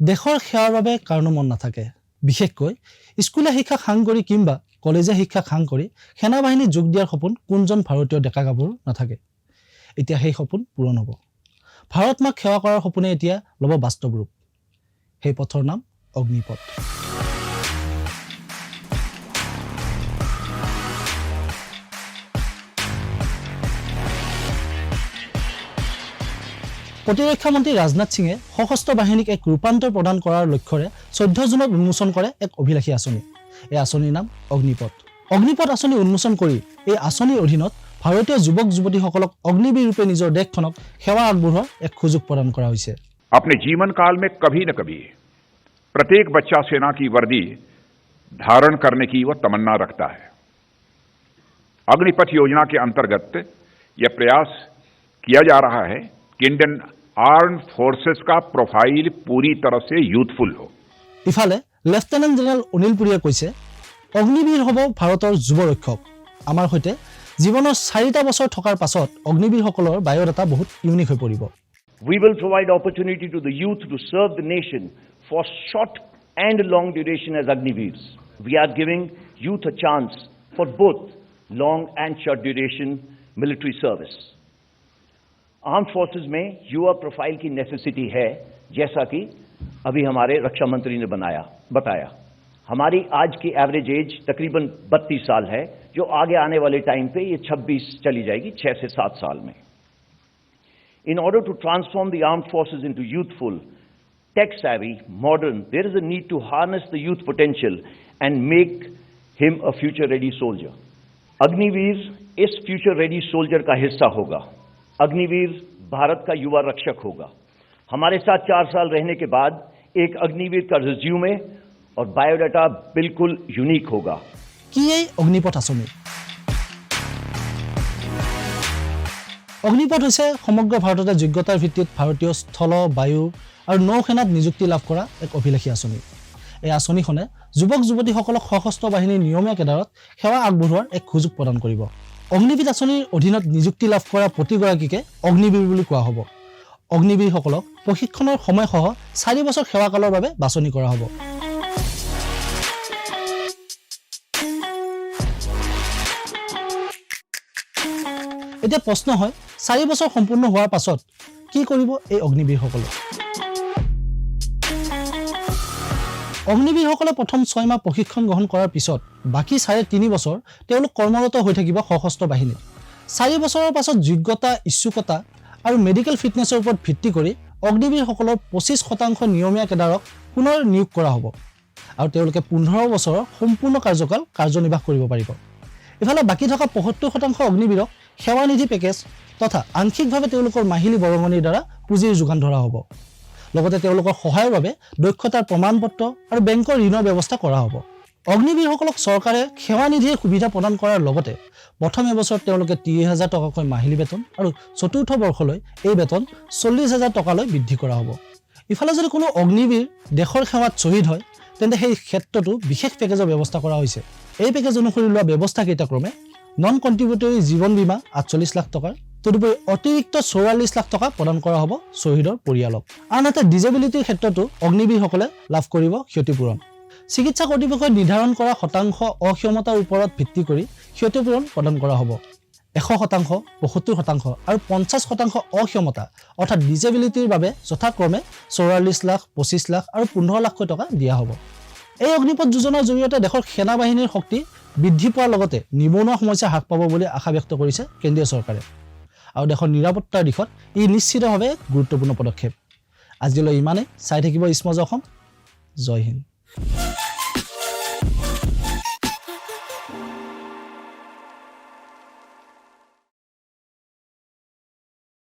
দেশৰ সেৱাৰ বাবে কাৰো মন নাথাকে বিশেষকৈ স্কুলীয়া শিক্ষা সাং কৰি কিংবা কলেজীয়া শিক্ষা সাং কৰি সেনা বাহিনী যোগ দিয়াৰ সপোন কোনজন ভাৰতীয় ডেকা গাভৰু নাথাকে এতিয়া সেই সপোন পূৰণ হ'ব ভাৰত মাক সেৱা কৰাৰ সপোনে এতিয়া ল'ব বাস্তৱ ৰূপ সেই পথৰ নাম অগ্নিপথ প্ৰতিৰক্ষা মন্ত্ৰী ৰাজনাথ সিঙে সশস্ত্ৰ বাহিনীক এক ৰূপান্তৰ প্ৰদান কৰাৰ লক্ষ্যৰে 14 জুনত উন্মোচন কৰে এক অভিলাষী আঁচনি এই আঁচনিৰ নাম অগ্নিপথ আঁচনি উন্মোচন কৰি এই আঁচনিৰ অধীনত ভাৰতীয় যুৱক যুৱতীসকলক অগ্নিবীৰ ৰূপে নিজৰ দেশখনক সেৱা আগবঢ়োৱাৰ এক সুযোগ প্ৰদান কৰা হৈছে अपने जीवन काल में कभी न कभी प्रत्येक बच्चा सेना की वर्दी धारण करने की वह तमन्ना रखता है अग्निपथ योजना के अंतर्गत यह प्रयास किया जा रहा है कि इंडियन आर्म्ड फोर्सेस का प्रोफाइल पूरी तरह से यूथफुल हो इफाले लेफ्टिनेंट जनरल अनिल पुरीয়ে কৈছে অগ্নিবীৰ হ'ব ভাৰতৰ যুৱ ৰক্ষক আমাৰ হৈতে জীৱনৰ 4টা বছৰ থকাৰ পাছত অগ্নিবীৰসকলৰ বায়োডাটা বহুত ইউনিক হৈ পৰিব We will provide opportunity to the youth to serve the nation for short and long duration as Agniveers. We are giving youth a chance for both long and short duration military service. Armed forces में युवा profile की necessity है जैसा कि अभी हमारे रक्षा मंत्री ने बताया हमारी आज की एवरेज एज तकरीबन 32 साल है जो आगे आने वाले टाइम पे ये 26 चली जाएगी 6 से 7 साल में In order to transform the armed forces into youthful, tech-savvy, modern, there is a need to harness the youth potential and make him a future-ready soldier. Agniveer इस future-ready soldier का हिस्सा होगा. अग्निवीर भारत का युवा रक्षक होगा हमारे साथ 4 साल रहने के बाद एक अग्निवीर का रिज्यूमे और बायोडाटा बिल्कुल यूनिक होगा কি এই অগ্নিপথ আঁচনি অগ্নিপথ হৈছে সমগ্ৰ ভাৰততে যোগ্যতাৰ ভিত্তিত ভাৰতীয় স্থল বায়ু আৰু নৌসেনাত নিযুক্তি লাভ কৰা এক অভিলাষী আঁচনি এই আঁচনিখনে যুৱক যুৱতীসকলক সশস্ত্ৰ বাহিনীৰ নিয়মীয়া কেডাৰত সেৱা আগবঢ়োৱাৰ এক সুযোগ প্ৰদান কৰিব অগ্নিবীৰ আঁচনিৰ অধীনত নিযুক্তি লাভ কৰা প্ৰতিগৰাকীকে অগ্নিবীৰ বুলি কোৱা হ'ব অগ্নিবীৰসকলক প্ৰশিক্ষণৰ সময়সহ 4 বছৰ সেৱাকালৰ বাবে বাছনি কৰা হ'ব এতিয়া প্ৰশ্ন হয় 4 বছৰ সম্পূৰ্ণ হোৱাৰ পাছত কি কৰিব এই অগ্নিবীৰসকলে অগ্নিবীৰসকলে প্ৰথম 6 মাহ প্ৰশিক্ষণ গ্ৰহণ কৰাৰ পিছত বাকি 3.5 বছৰ তেওঁলোক কৰ্মৰত হৈ থাকিব সশস্ত্ৰ বাহিনীত 4 বছৰৰ পাছত যোগ্যতা ইচ্ছুকতা আৰু মেডিকেল ফিটনেছৰ ওপৰত ভিত্তি কৰি অগ্নিবীৰসকলৰ 25% নিয়মীয়া কেডাৰক পুনৰ নিয়োগ কৰা হ'ব আৰু তেওঁলোকে 15 বছৰৰ সম্পূৰ্ণ কাৰ্যকাল কাৰ্যনিৰ্বাহ কৰিব পাৰিব ইফালে বাকি থকা 75% অগ্নিবীৰক সেৱা নিধি পেকেজ তথা আংশিকভাৱে তেওঁলোকৰ মাহিলী বৰঙণিৰ দ্বাৰা পুঁজিৰ যোগান ধৰা হ'ব লগতে তেওঁলোকৰ সহায়ৰ বাবে দক্ষতাৰ প্ৰমাণপত্ৰ আৰু বেংকৰ ঋণৰ ব্যৱস্থা কৰা হ'ব অগ্নিবীৰসকলক চৰকাৰে সেৱা নিধিৰ সুবিধা প্ৰদান কৰাৰ লগতে প্ৰথম এবছৰত তেওঁলোকে 30,000 টকাকৈ মাহিলী বেতন আৰু চতুৰ্থ বৰ্ষলৈ এই বেতন 40,000 টকালৈ বৃদ্ধি কৰা হ'ব ইফালে যদি কোনো অগ্নিবীৰ দেশৰ সেৱাত শ্বহীদ হয় তেন্তে সেই ক্ষেত্ৰতো বিশেষ পেকেজৰ ব্যৱস্থা কৰা হৈছে এই পেকেজ অনুসৰি লোৱা ব্যৱস্থা কেইটা ক্ৰমে নন কন্ট্ৰিবিউটৰী জীৱন বীমা 48 লাখ টকা তদুপৰি অতিৰিক্ত 44 লাখ টকা প্ৰদান কৰা হ'ব শ্বহীদৰ পৰিয়ালক আনহাতে ডিজেবিলিটিৰ ক্ষেত্ৰতো অগ্নিবীৰসকলে লাভ কৰিব ক্ষতিপূৰণ চিকিৎসা কৰ্তৃপক্ষই নিৰ্ধাৰণ কৰা শতাংশ অক্ষমতাৰ ওপৰত ভিত্তি কৰি ক্ষতিপূৰণ প্ৰদান কৰা হ'ব 100%, 75% আৰু 50% অক্ষমতা অৰ্থাৎ ডিজেবিলিটিৰ বাবে যথাক্ৰমে 44 লাখ 25 লাখ আৰু 15 লাখ টকা দিয়া হ'ব এই অগ্নিপথ যোজনাৰ জৰিয়তে দেশৰ সেনা বাহিনীৰ শক্তি বৃদ্ধি পোৱাৰ লগতে নিবনুৱা সমস্যা হ্ৰাস পাব বুলি আশা ব্যক্ত কৰিছে কেন্দ্ৰীয় চৰকাৰে আৰু দেশৰ নিৰাপত্তাৰ দিশত ই নিশ্চিতভাৱে গুৰুত্বপূৰ্ণ পদক্ষেপ আজিলৈ ইমানে চাই থাকিব ইষ্টমজ অসম জয় হিন্দ